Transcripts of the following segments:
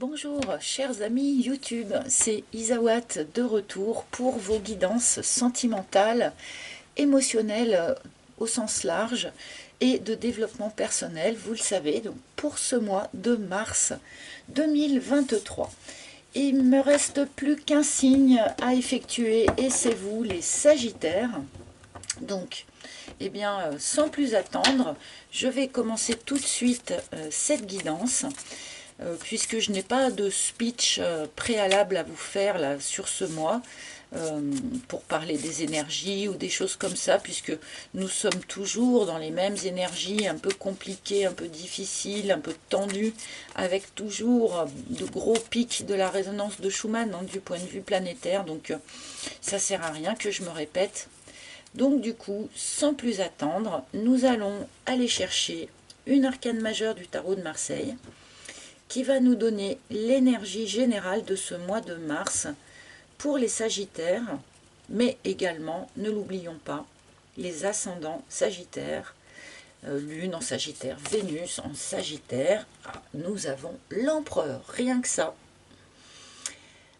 Bonjour chers amis YouTube, c'est Isawat de retour pour vos guidances sentimentales, émotionnelles au sens large et de développement personnel, vous le savez, donc pour ce mois de mars 2023. Il ne me reste plus qu'un signe à effectuer et c'est vous les Sagittaires. Donc, eh bien, sans plus attendre, je vais commencer tout de suite cette guidance. Puisque je n'ai pas de speech préalable à vous faire là, sur ce mois, pour parler des énergies ou des choses comme ça, puisque nous sommes toujours dans les mêmes énergies un peu compliquées, un peu difficiles, un peu tendues, avec toujours de gros pics de la résonance de Schumann du point de vue planétaire, donc ça sert à rien que je me répète. Donc du coup, sans plus attendre, nous allons aller chercher une arcane majeure du tarot de Marseille, qui va nous donner l'énergie générale de ce mois de mars pour les Sagittaires, mais également, ne l'oublions pas, les ascendants Sagittaires, Lune en Sagittaire, Vénus en Sagittaire. Nous avons l'empereur, rien que ça.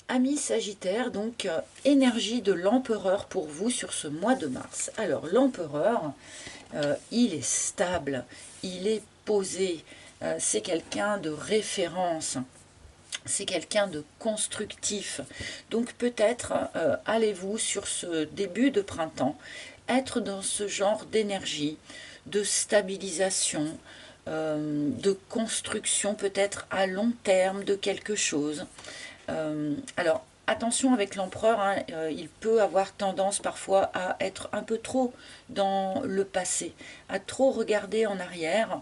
Amis Sagittaires, donc énergie de l'empereur pour vous sur ce mois de mars. Alors l'empereur, il est stable, il est posé, c'est quelqu'un de référence, c'est quelqu'un de constructif. Donc peut-être allez-vous sur ce début de printemps être dans ce genre d'énergie, de stabilisation, de construction peut-être à long terme de quelque chose. Alors attention avec l'empereur, il peut avoir tendance parfois à être un peu trop dans le passé, à trop regarder en arrière.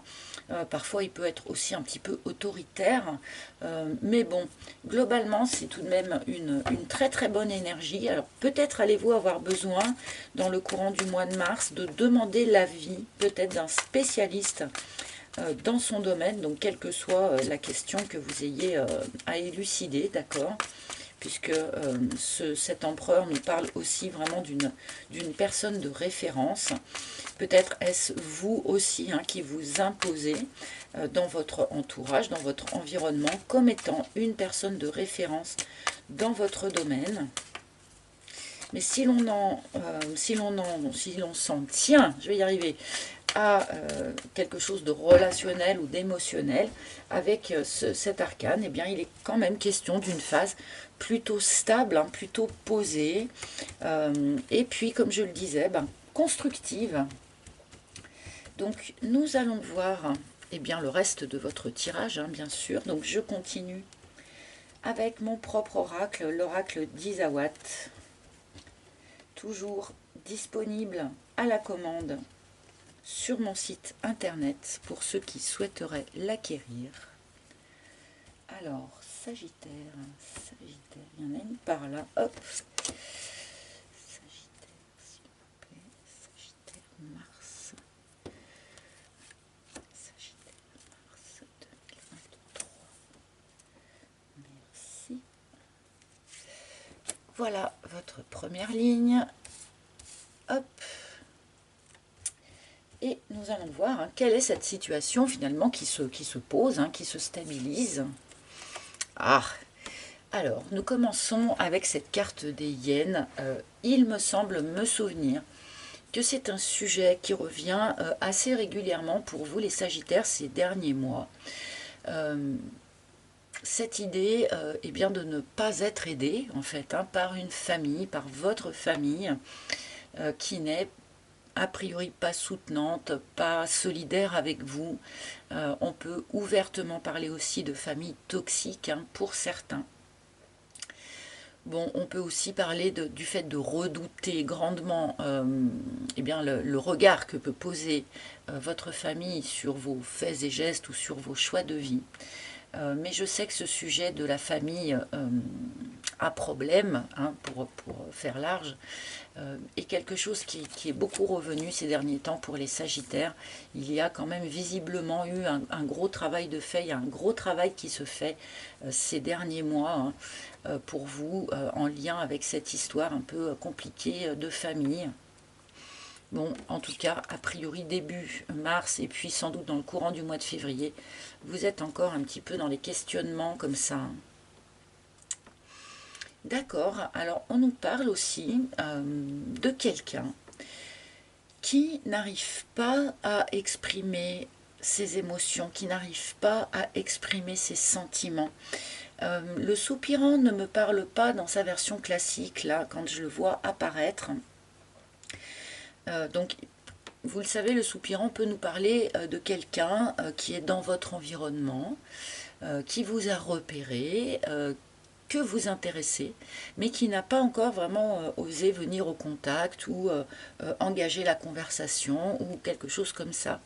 Parfois il peut être aussi un petit peu autoritaire, mais bon, globalement c'est tout de même une très très bonne énergie. Alors peut-être allez-vous avoir besoin dans le courant du mois de mars de demander l'avis peut-être d'un spécialiste dans son domaine, donc quelle que soit la question que vous ayez à élucider, d'accord, puisque cet empereur nous parle aussi vraiment d'une personne de référence. Peut-être est-ce vous aussi qui vous imposez dans votre entourage, dans votre environnement, comme étant une personne de référence dans votre domaine. Mais si l'on s'en tient, je vais y arriver, à quelque chose de relationnel ou d'émotionnel avec cet arcane, eh bien il est quand même question d'une phase plutôt stable, plutôt posée, et puis comme je le disais, constructive. Donc nous allons voir le reste de votre tirage, bien sûr. Donc je continue avec mon propre oracle, l'oracle d'Isawat, toujours disponible à la commande sur mon site internet pour ceux qui souhaiteraient l'acquérir. Alors, Sagittaire, il y en a une par là, hop. Sagittaire, s'il vous plaît, Sagittaire, Mars. Sagittaire, Mars 2023. Merci. Voilà votre première ligne. Hop. Et nous allons voir quelle est cette situation finalement qui se pose, qui se stabilise. Alors nous commençons avec cette carte des hyènes. Il me semble me souvenir que c'est un sujet qui revient assez régulièrement pour vous les Sagittaires ces derniers mois. Cette idée est bien de ne pas être aidé en fait par une famille, par votre famille qui n'est a priori pas soutenante, pas solidaire avec vous. On peut ouvertement parler aussi de famille toxique pour certains. Bon, on peut aussi parler du fait de redouter grandement le regard que peut poser votre famille sur vos faits et gestes ou sur vos choix de vie. Mais je sais que ce sujet de la famille a problème, pour faire large, est quelque chose qui est beaucoup revenu ces derniers temps pour les Sagittaires. Il y a quand même visiblement eu un gros travail de fait, il y a un gros travail qui se fait ces derniers mois pour vous en lien avec cette histoire un peu compliquée de famille. Bon, en tout cas, a priori début mars et puis sans doute dans le courant du mois de février, vous êtes encore un petit peu dans les questionnements comme ça. D'accord, alors on nous parle aussi de quelqu'un qui n'arrive pas à exprimer ses émotions, qui n'arrive pas à exprimer ses sentiments. Le soupirant ne me parle pas dans sa version classique, là, quand je le vois apparaître. Donc, vous le savez, le soupirant peut nous parler de quelqu'un qui est dans votre environnement, qui vous a repéré, que vous intéressez, mais qui n'a pas encore vraiment osé venir au contact ou engager la conversation ou quelque chose comme ça.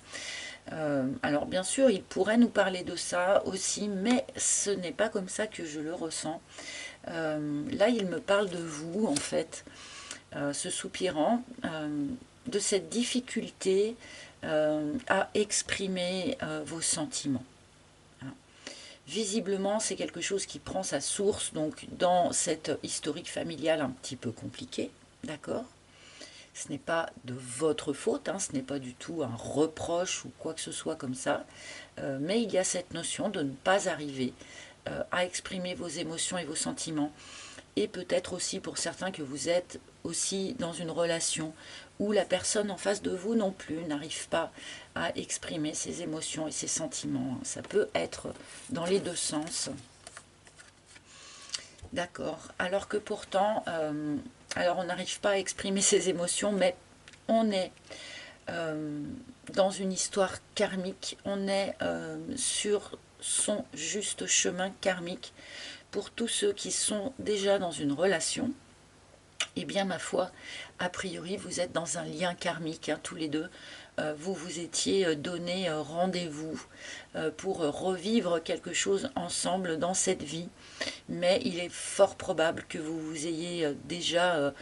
Alors bien sûr, il pourrait nous parler de ça aussi, mais ce n'est pas comme ça que je le ressens. Là, il me parle de vous, en fait, ce soupirant, de cette difficulté à exprimer vos sentiments. Visiblement, c'est quelque chose qui prend sa source donc dans cette historique familiale un petit peu compliquée, d'accord? Ce n'est pas de votre faute, hein, ce n'est pas du tout un reproche ou quoi que ce soit comme ça, mais il y a cette notion de ne pas arriver à exprimer vos émotions et vos sentiments. Et peut-être aussi pour certains que vous êtes aussi dans une relation où la personne en face de vous non plus n'arrive pas à exprimer ses émotions et ses sentiments. Ça peut être dans les deux sens. D'accord. Alors que pourtant, alors on n'arrive pas à exprimer ses émotions, mais on est dans une histoire karmique, on est sur son juste chemin karmique. Pour tous ceux qui sont déjà dans une relation, eh bien ma foi, a priori vous êtes dans un lien karmique, hein, tous les deux. Vous vous étiez donné rendez-vous pour revivre quelque chose ensemble dans cette vie, mais il est fort probable que vous vous ayez déjà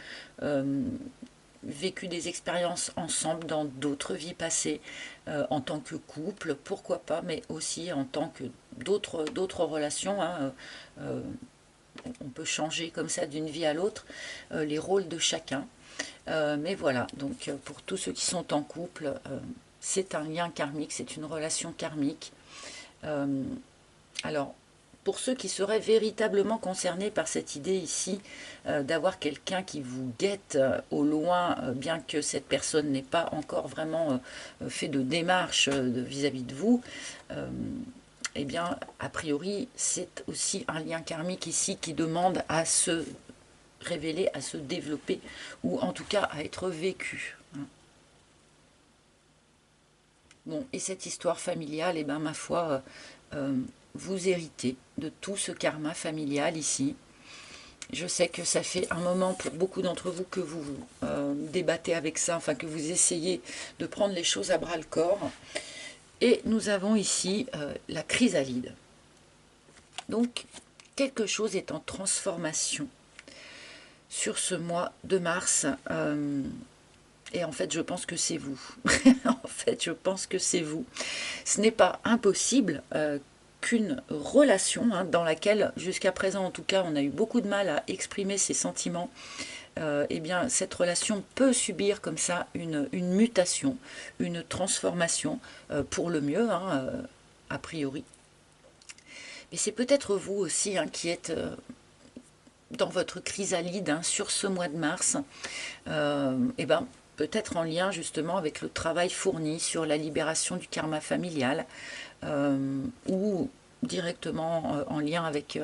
vécu des expériences ensemble dans d'autres vies passées, en tant que couple, pourquoi pas, mais aussi en tant que d'autres relations, hein, on peut changer comme ça d'une vie à l'autre les rôles de chacun. Mais voilà, donc pour tous ceux qui sont en couple, c'est un lien karmique, c'est une relation karmique. Alors, pour ceux qui seraient véritablement concernés par cette idée ici, d'avoir quelqu'un qui vous guette au loin, bien que cette personne n'ait pas encore vraiment fait de démarche vis-à-vis de vous, eh bien, a priori, c'est aussi un lien karmique ici qui demande à se révéler, à se développer, ou en tout cas à être vécu. Bon, et cette histoire familiale, eh ben, ma foi, vous héritez de tout ce karma familial ici. Je sais que ça fait un moment pour beaucoup d'entre vous que vous débattez avec ça, enfin que vous essayez de prendre les choses à bras le corps. Et nous avons ici la chrysalide. Donc, quelque chose est en transformation sur ce mois de mars. Et en fait, je pense que c'est vous. En fait, je pense que c'est vous. Ce n'est pas impossible qu'une relation, hein, dans laquelle, jusqu'à présent en tout cas, on a eu beaucoup de mal à exprimer ses sentiments, eh bien, cette relation peut subir comme ça une mutation, une transformation pour le mieux, hein, a priori. Mais c'est peut-être vous aussi, hein, qui êtes dans votre chrysalide, hein, sur ce mois de mars, eh ben, peut-être en lien justement avec le travail fourni sur la libération du karma familial, ou directement en lien avec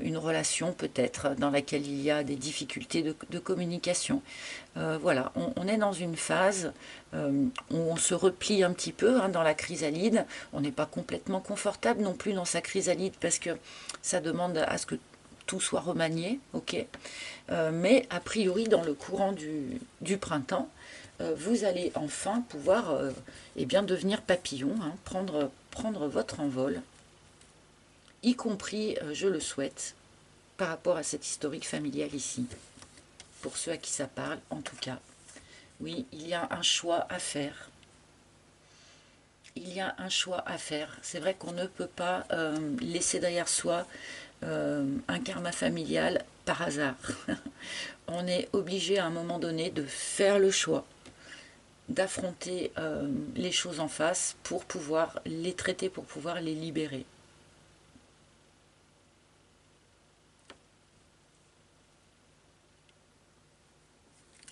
une relation peut-être dans laquelle il y a des difficultés de communication. Voilà, on est dans une phase où on se replie un petit peu, hein, dans la chrysalide. On n'est pas complètement confortable non plus dans sa chrysalide parce que ça demande à ce que tout soit remanié, ok. Mais a priori dans le courant du printemps, vous allez enfin pouvoir eh bien, devenir papillon, hein, prendre votre envol, y compris, je le souhaite, par rapport à cette historique familiale ici. Pour ceux à qui ça parle, en tout cas. Oui, il y a un choix à faire. Il y a un choix à faire. C'est vrai qu'on ne peut pas laisser derrière soi un karma familial par hasard. On est obligé à un moment donné de faire le choix d'affronter les choses en face pour pouvoir les traiter, pour pouvoir les libérer.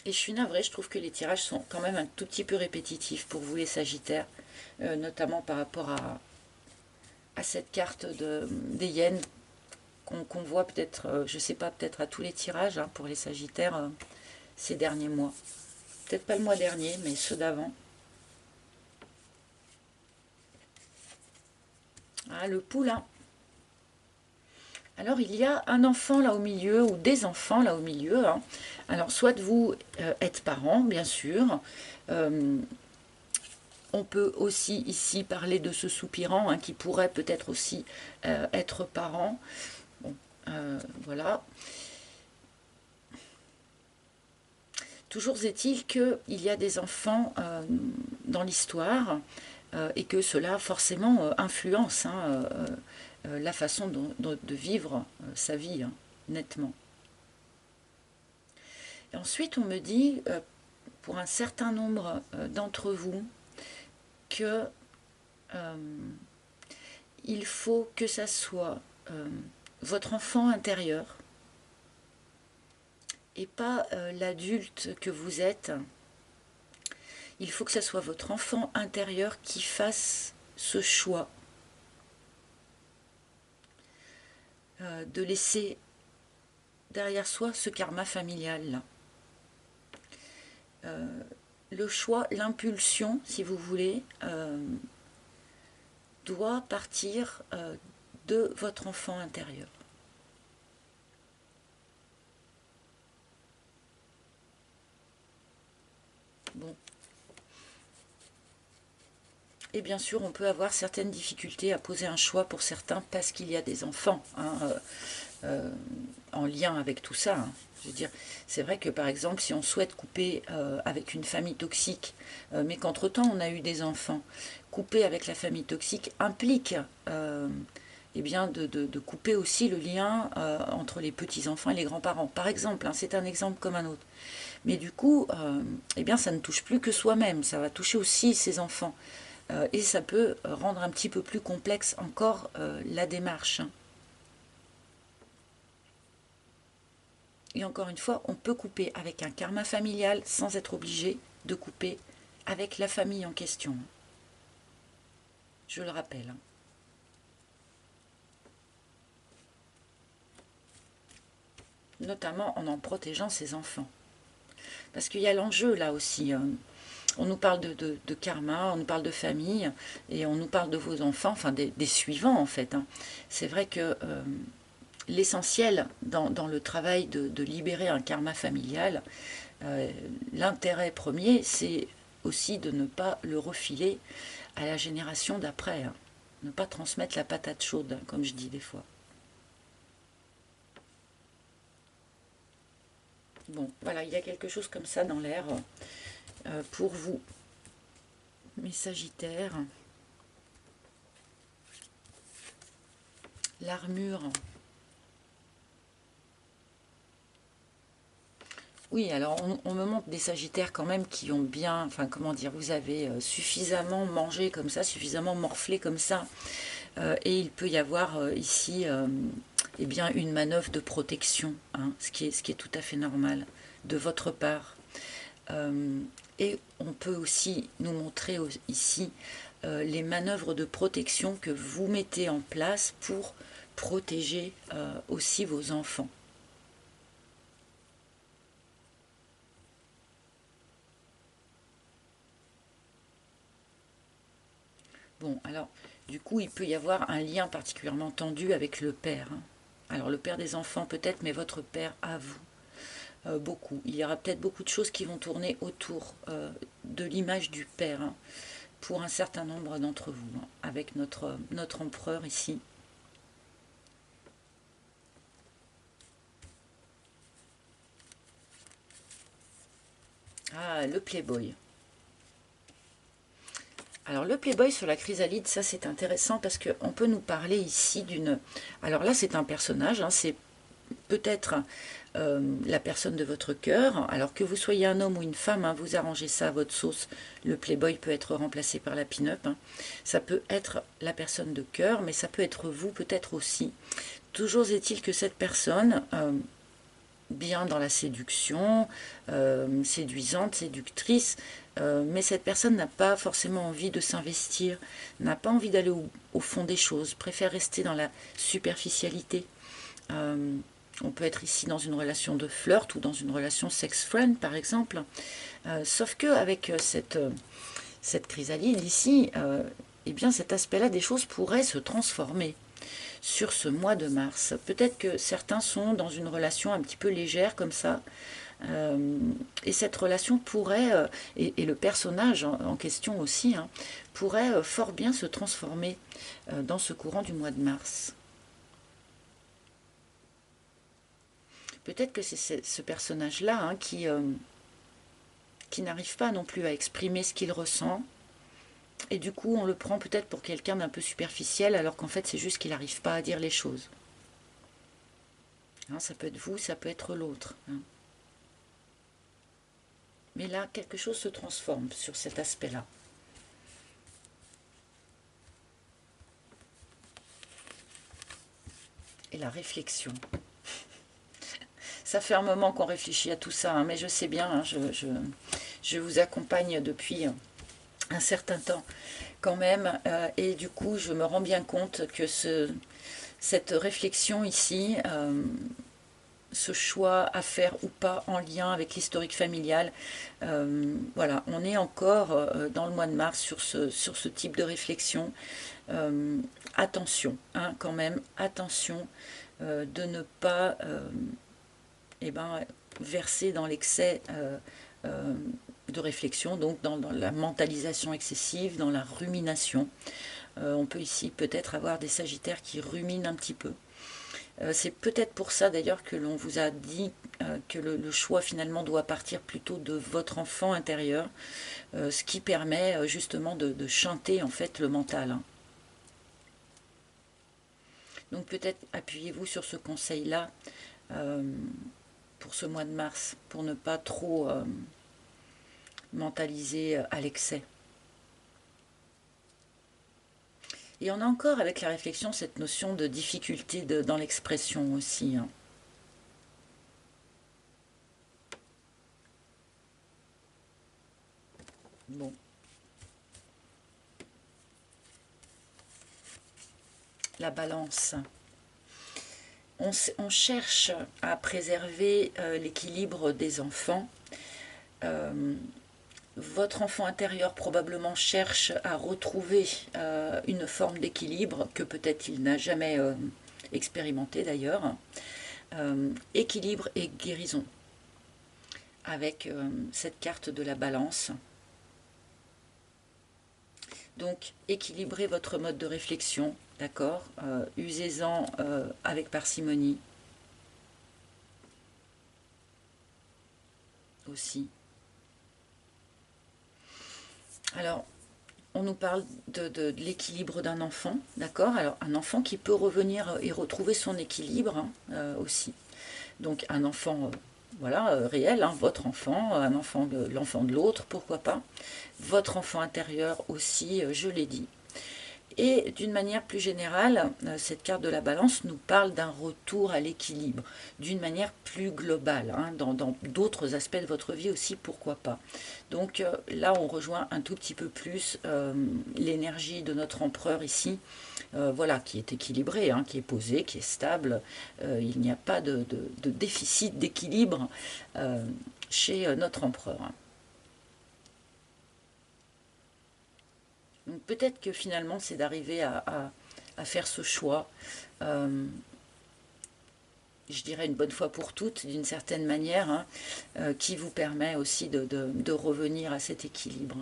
Et je suis navrée, je trouve que les tirages sont quand même un tout petit peu répétitifs pour vous les Sagittaires, notamment par rapport à cette carte des hyènes qu'on voit peut-être, je sais pas, peut-être à tous les tirages hein, pour les Sagittaires ces derniers mois. Peut-être pas le mois dernier, mais ceux d'avant. Ah, le poulain. Alors, il y a un enfant là au milieu, ou des enfants là au milieu. Hein. Alors, soit vous êtes parents, bien sûr. On peut aussi ici parler de ce soupirant, hein, qui pourrait peut-être aussi être parent. Bon, voilà. Toujours est-il qu'il y a des enfants dans l'histoire et que cela forcément influence hein, la façon de vivre sa vie, hein, nettement. Et ensuite, on me dit, pour un certain nombre d'entre vous, que il faut que ça soit votre enfant intérieur et pas l'adulte que vous êtes. Il faut que ça soit votre enfant intérieur qui fasse ce choix de laisser derrière soi ce karma familial-là. Le choix, l'impulsion, si vous voulez, doit partir de votre enfant intérieur. Bon. Et bien sûr, on peut avoir certaines difficultés à poser un choix pour certains parce qu'il y a des enfants hein, en lien avec tout ça. Hein. Je veux dire, c'est vrai que par exemple, si on souhaite couper avec une famille toxique, mais qu'entre-temps on a eu des enfants, couper avec la famille toxique implique eh bien de couper aussi le lien entre les petits-enfants et les grands-parents. Par exemple, hein, c'est un exemple comme un autre. Mais du coup, eh bien, ça ne touche plus que soi-même, ça va toucher aussi ses enfants. Et ça peut rendre un petit peu plus complexe encore la démarche. Hein. Et encore une fois, on peut couper avec un karma familial sans être obligé de couper avec la famille en question. Je le rappelle. Notamment en protégeant ses enfants. Parce qu'il y a l'enjeu là aussi. On nous parle de karma, on nous parle de famille, et on nous parle de vos enfants, enfin des suivants en fait. Hein. C'est vrai que l'essentiel dans le travail de libérer un karma familial, l'intérêt premier, c'est aussi de ne pas le refiler à la génération d'après. Hein. Ne pas transmettre la patate chaude, hein, comme je dis des fois. Bon, voilà, il y a quelque chose comme ça dans l'air pour vous, mes Sagittaires. L'armure. Oui, alors on me montre des Sagittaires quand même qui ont bien, enfin comment dire, vous avez suffisamment mangé comme ça, suffisamment morflé comme ça. Et il peut y avoir ici eh bien, une manœuvre de protection, hein, ce qui est tout à fait normal de votre part. Et on peut aussi nous montrer ici les manœuvres de protection que vous mettez en place pour protéger aussi vos enfants. Bon, alors, du coup, il peut y avoir un lien particulièrement tendu avec le père. Hein. Alors, le père des enfants peut-être, mais votre père à vous. Beaucoup. Il y aura peut-être beaucoup de choses qui vont tourner autour de l'image du père, hein, pour un certain nombre d'entre vous, hein, avec notre empereur ici. Ah, le Playboy. Alors le Playboy sur la chrysalide, ça c'est intéressant parce qu'on peut nous parler ici d'une... Alors là c'est un personnage, hein, c'est peut-être la personne de votre cœur. Alors que vous soyez un homme ou une femme, hein, vous arrangez ça à votre sauce. Le playboy peut être remplacé par la pin-up. Hein. Ça peut être la personne de cœur, mais ça peut être vous peut-être aussi. Toujours est-il que cette personne, bien dans la séduction, séduisante, séductrice, mais cette personne n'a pas forcément envie de s'investir, n'a pas envie d'aller au fond des choses, préfère rester dans la superficialité. On peut être ici dans une relation de flirt ou dans une relation sex-friend par exemple, sauf que avec cette chrysalide ici, eh bien cet aspect-là des choses pourrait se transformer sur ce mois de mars. Peut-être que certains sont dans une relation un petit peu légère comme ça, et cette relation pourrait, et le personnage en question aussi, hein, pourrait fort bien se transformer dans ce courant du mois de mars. Peut-être que c'est ce personnage-là hein, qui n'arrive pas non plus à exprimer ce qu'il ressent, et du coup on le prend peut-être pour quelqu'un d'un peu superficiel, alors qu'en fait c'est juste qu'il n'arrive pas à dire les choses. Hein, ça peut être vous, ça peut être l'autre. Hein. Mais là, quelque chose se transforme sur cet aspect-là. Et la réflexion. Ça fait un moment qu'on réfléchit à tout ça, hein, mais je sais bien, hein, je vous accompagne depuis un certain temps quand même, et du coup, je me rends bien compte que cette réflexion ici, ce choix à faire ou pas en lien avec l'historique familial, voilà, on est encore dans le mois de mars sur ce type de réflexion. Attention, hein, quand même, attention de ne pas eh ben, verser dans l'excès de réflexion, donc dans la mentalisation excessive, dans la rumination. On peut ici peut-être avoir des sagittaires qui ruminent un petit peu. C'est peut-être pour ça d'ailleurs que l'on vous a dit que le choix finalement doit partir plutôt de votre enfant intérieur, ce qui permet justement de chanter en fait le mental. Hein. Donc peut-être appuyez-vous sur ce conseil-là pour ce mois de mars, pour ne pas trop mentaliser à l'excès. Et on a encore avec la réflexion cette notion de difficulté dans l'expression aussi. Hein. Bon. La balance. On cherche à préserver l'équilibre des enfants. Votre enfant intérieur probablement cherche à retrouver une forme d'équilibre que peut-être il n'a jamais expérimenté d'ailleurs. Équilibre et guérison avec cette carte de la balance. Donc équilibrez votre mode de réflexion, d'accord, usez-en avec parcimonie aussi. Alors, on nous parle de l'équilibre d'un enfant, d'accord. Alors, un enfant qui peut revenir et retrouver son équilibre hein, aussi. Donc, un enfant, voilà, réel, hein, votre enfant, un enfant l'enfant de l'autre, pourquoi pas. Votre enfant intérieur aussi, je l'ai dit. Et d'une manière plus générale, cette carte de la balance nous parle d'un retour à l'équilibre, d'une manière plus globale, hein, dans d'autres aspects de votre vie aussi, pourquoi pas. Donc là, on rejoint un tout petit peu plus l'énergie de notre empereur ici, voilà, qui est équilibré, hein, qui est posé, qui est stable. Il n'y a pas de déficit d'équilibre chez notre empereur. Hein. Donc peut-être que finalement c'est d'arriver à faire ce choix, je dirais une bonne fois pour toutes, d'une certaine manière, hein, qui vous permet aussi de revenir à cet équilibre.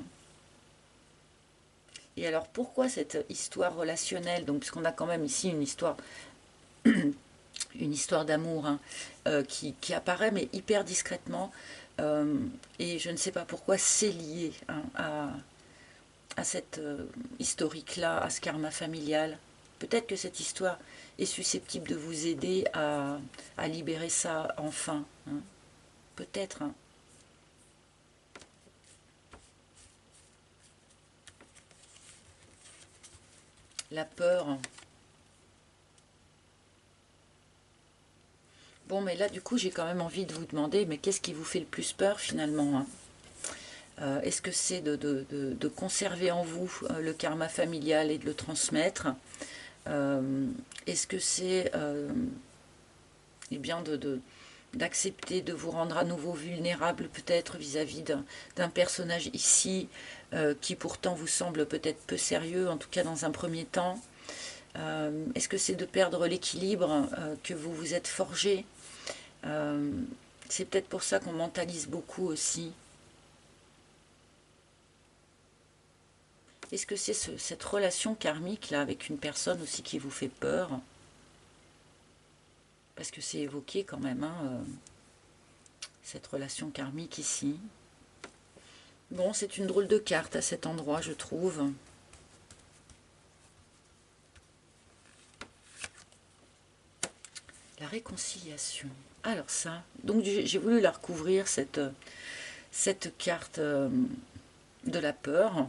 Et alors pourquoi cette histoire relationnelle, donc puisqu'on a quand même ici une histoire d'amour hein, qui apparaît mais hyper discrètement, et je ne sais pas pourquoi c'est lié hein, à cette historique-là, à ce karma familial. Peut-être que cette histoire est susceptible de vous aider à libérer ça enfin. Hein. Peut-être. Hein. La peur. Bon, mais là, du coup, j'ai quand même envie de vous demander, mais qu'est-ce qui vous fait le plus peur, finalement, hein? Est-ce que c'est de conserver en vous le karma familial et de le transmettre? Est-ce que c'est eh bien d'accepter de vous rendre à nouveau vulnérable peut-être vis-à-vis d'un personnage ici qui pourtant vous semble peut-être peu sérieux, en tout cas dans un premier temps? Est-ce que c'est de perdre l'équilibre que vous vous êtes forgé? C'est peut-être pour ça qu'on mentalise beaucoup aussi. Est-ce que c'est cette relation karmique là avec une personne aussi qui vous fait peur? Parce que c'est évoqué quand même, hein, cette relation karmique ici. Bon, c'est une drôle de carte à cet endroit, je trouve. La réconciliation. Alors ça, donc j'ai voulu la recouvrir, cette carte de la peur.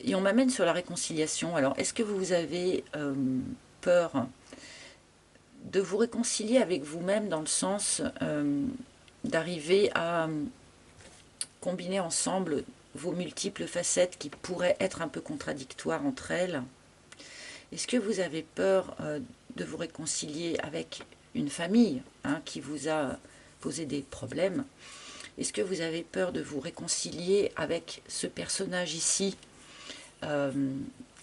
Et on m'amène sur la réconciliation. Alors, est-ce que vous avez peur de vous réconcilier avec vous-même dans le sens d'arriver à combiner ensemble vos multiples facettes qui pourraient être un peu contradictoires entre elles? Est-ce que vous avez peur de vous réconcilier avec une famille hein, qui vous a posé des problèmes? Est-ce que vous avez peur de vous réconcilier avec ce personnage ici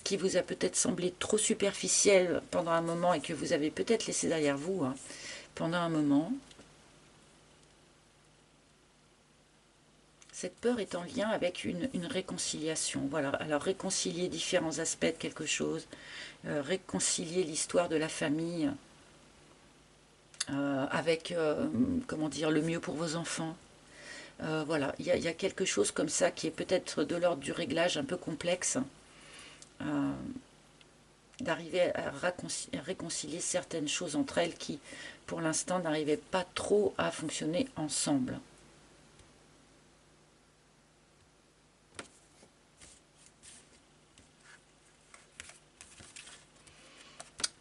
qui vous a peut-être semblé trop superficiel pendant un moment et que vous avez peut-être laissé derrière vous hein, pendant un moment? Cette peur est en lien avec une réconciliation. Voilà, alors réconcilier différents aspects de quelque chose, réconcilier l'histoire de la famille avec, comment dire, le mieux pour vos enfants. Voilà, il y a quelque chose comme ça qui est peut-être de l'ordre du réglage un peu complexe, d'arriver à réconcilier certaines choses entre elles qui, pour l'instant, n'arrivaient pas trop à fonctionner ensemble.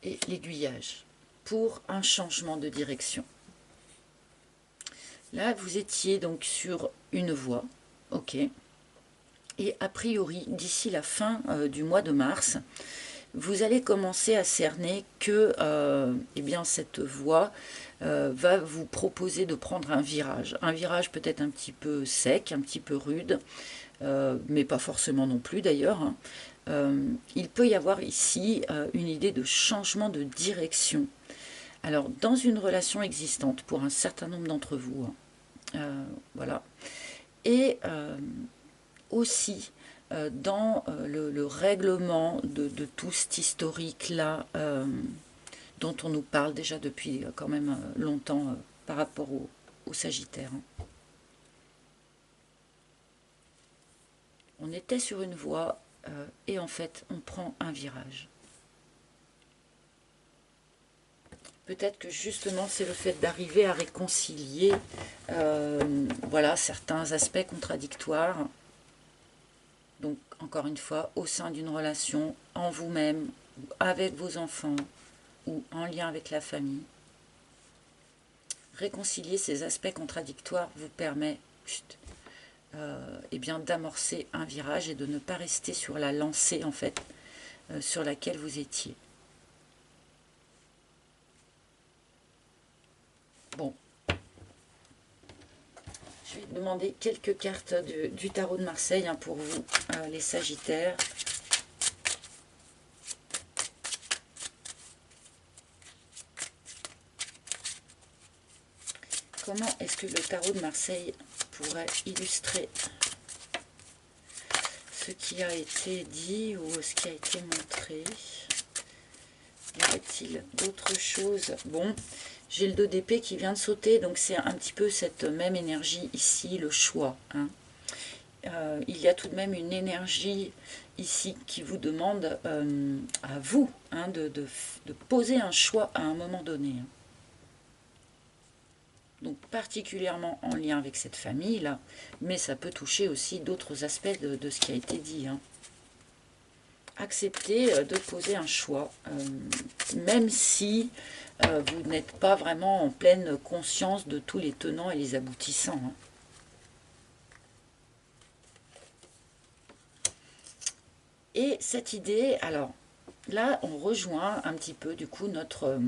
Et l'aiguillage pour un changement de direction. Là, vous étiez donc sur une voie, ok. Et a priori, d'ici la fin du mois de mars, vous allez commencer à cerner que eh bien, cette voie va vous proposer de prendre un virage peut-être un petit peu sec, un petit peu rude, mais pas forcément non plus d'ailleurs. Hein. Il peut y avoir ici une idée de changement de direction. Alors, dans une relation existante, pour un certain nombre d'entre vous, hein, voilà, et aussi dans le règlement de tout cet historique-là, dont on nous parle déjà depuis quand même longtemps par rapport au Sagittaire. Hein. On était sur une voie et en fait on prend un virage. Peut-être que justement c'est le fait d'arriver à réconcilier voilà, certains aspects contradictoires. Donc encore une fois, au sein d'une relation, en vous-même, avec vos enfants ou en lien avec la famille. Réconcilier ces aspects contradictoires vous permet eh bien, d'amorcer un virage et de ne pas rester sur la lancée en fait sur laquelle vous étiez. Bon, je vais demander quelques cartes du tarot de Marseille hein, pour vous, les Sagittaires. Comment est-ce que le tarot de Marseille pourrait illustrer ce qui a été dit ou ce qui a été montré? Y aurait-il d'autres choses? Bon, j'ai le 2 d'épée qui vient de sauter, donc c'est un petit peu cette même énergie ici, le choix. Hein. il y a tout de même une énergie ici qui vous demande à vous hein, de poser un choix à un moment donné. Donc particulièrement en lien avec cette famille-là, mais ça peut toucher aussi d'autres aspects de ce qui a été dit. Hein. Accepter de poser un choix, même si vous n'êtes pas vraiment en pleine conscience de tous les tenants et les aboutissants. Hein. Et cette idée, alors là on rejoint un petit peu du coup notre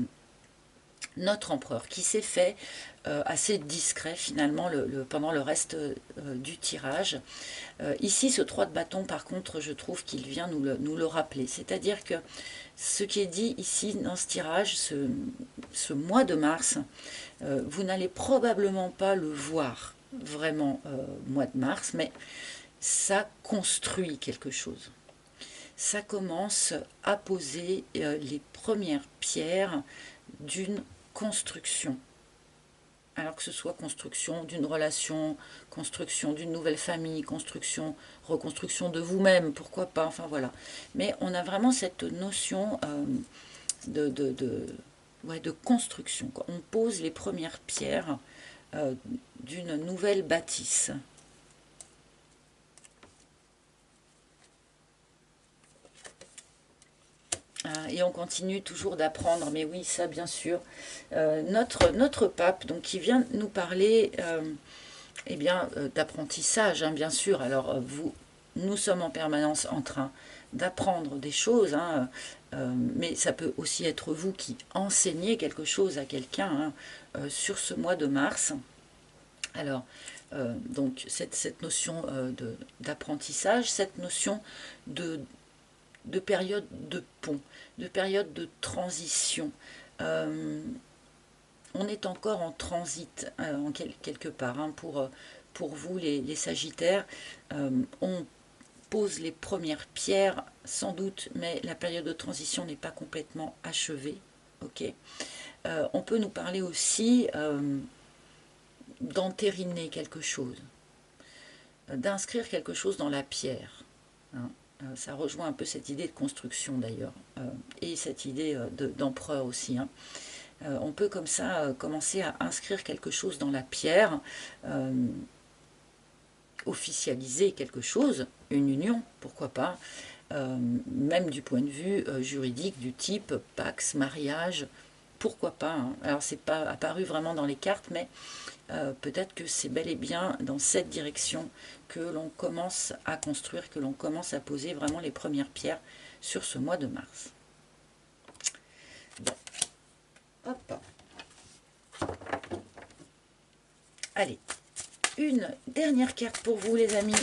empereur qui s'est fait assez discret finalement pendant le reste du tirage. Ici ce 3 de bâton par contre je trouve qu'il vient nous le rappeler, c'est-à-dire que ce qui est dit ici dans ce tirage, ce mois de mars, vous n'allez probablement pas le voir vraiment mois de mars, mais ça construit quelque chose. Ça commence à poser les premières pierres d'une construction. Alors que ce soit construction d'une relation, construction d'une nouvelle famille, construction, reconstruction de vous-même, pourquoi pas, enfin voilà. Mais on a vraiment cette notion de construction. On pose les premières pierres d'une nouvelle bâtisse. Et on continue toujours d'apprendre, mais oui, ça bien sûr. Notre pape, donc, qui vient nous parler eh bien, d'apprentissage, hein, bien sûr. Alors, nous sommes en permanence en train d'apprendre des choses, hein, mais ça peut aussi être vous qui enseignez quelque chose à quelqu'un hein, sur ce mois de mars. Alors, donc, cette notion d'apprentissage, cette notion de période de pont, de période de transition. On est encore en transit, quelque part, hein, pour vous les Sagittaires. On pose les premières pierres, sans doute, mais la période de transition n'est pas complètement achevée. Okay. On peut nous parler aussi d'entériner quelque chose, d'inscrire quelque chose dans la pierre. Hein. Ça rejoint un peu cette idée de construction d'ailleurs, et cette idée d'empereur aussi. Hein. On peut comme ça commencer à inscrire quelque chose dans la pierre, officialiser quelque chose, une union, pourquoi pas, même du point de vue juridique, du type pax, mariage, pourquoi pas. Hein. Alors c'est pas apparu vraiment dans les cartes, mais peut-être que c'est bel et bien dans cette direction que l'on commence à construire, que l'on commence à poser vraiment les premières pierres sur ce mois de mars. Bon. Hop. Allez, une dernière carte pour vous les amis.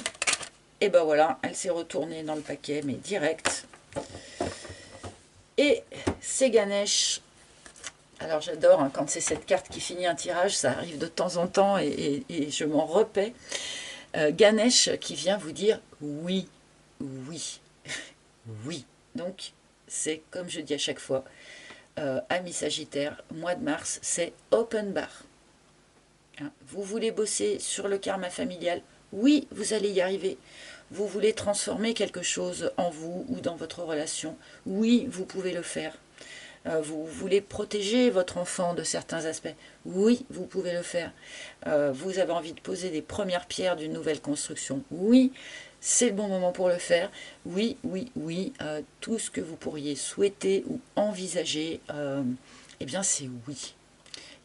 Et ben voilà, elle s'est retournée dans le paquet, mais direct. Et c'est Ganesh. Alors j'adore hein, quand c'est cette carte qui finit un tirage, ça arrive de temps en temps et je m'en repais. Ganesh qui vient vous dire oui, oui, oui. Donc c'est comme je dis à chaque fois, amis Sagittaire, mois de mars, c'est open bar. Hein, vous voulez bosser sur le karma familial, oui, vous allez y arriver. Vous voulez transformer quelque chose en vous ou dans votre relation, oui, vous pouvez le faire. Vous voulez protéger votre enfant de certains aspects, oui, vous pouvez le faire. Vous avez envie de poser des premières pierres d'une nouvelle construction, oui, c'est le bon moment pour le faire. Oui, oui, oui, tout ce que vous pourriez souhaiter ou envisager, eh bien c'est oui.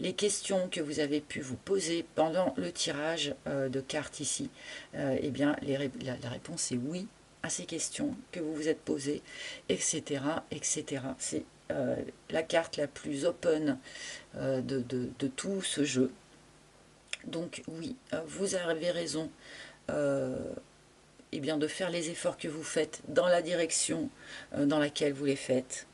Les questions que vous avez pu vous poser pendant le tirage de cartes ici, eh bien la réponse est oui à ces questions que vous vous êtes posées, etc. etc. C'est la carte la plus open de tout ce jeu. Donc oui, vous avez raison eh bien, de faire les efforts que vous faites dans la direction dans laquelle vous les faites.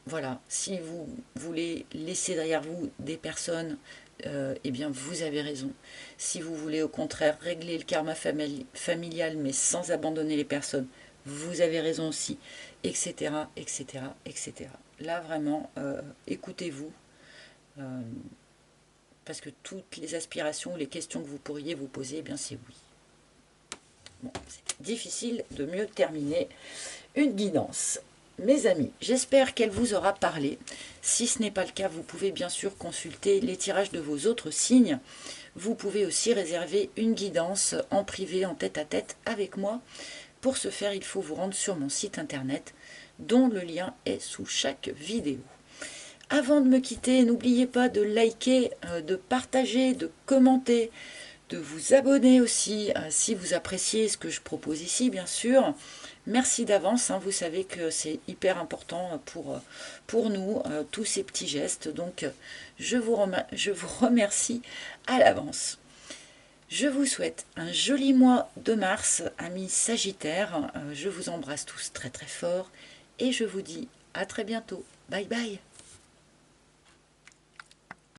Voilà, si vous voulez laisser derrière vous des personnes, eh bien vous avez raison. Si vous voulez au contraire régler le karma familial mais sans abandonner les personnes, vous avez raison aussi, etc., etc., etc. Là vraiment, écoutez-vous, parce que toutes les aspirations, les questions que vous pourriez vous poser, eh bien c'est oui. Bon, c'est difficile de mieux terminer une guidance. Mes amis, j'espère qu'elle vous aura parlé. Si ce n'est pas le cas, vous pouvez bien sûr consulter les tirages de vos autres signes. Vous pouvez aussi réserver une guidance en privé, en tête-à-tête avec moi. Pour ce faire, il faut vous rendre sur mon site internet, dont le lien est sous chaque vidéo. Avant de me quitter, n'oubliez pas de liker, de partager, de commenter, de vous abonner aussi si vous appréciez ce que je propose ici, bien sûr. Merci d'avance, hein, vous savez que c'est hyper important pour nous, tous ces petits gestes. Donc, je vous remercie à l'avance. Je vous souhaite un joli mois de mars, amis Sagittaires. Je vous embrasse tous très très fort et je vous dis à très bientôt. Bye bye.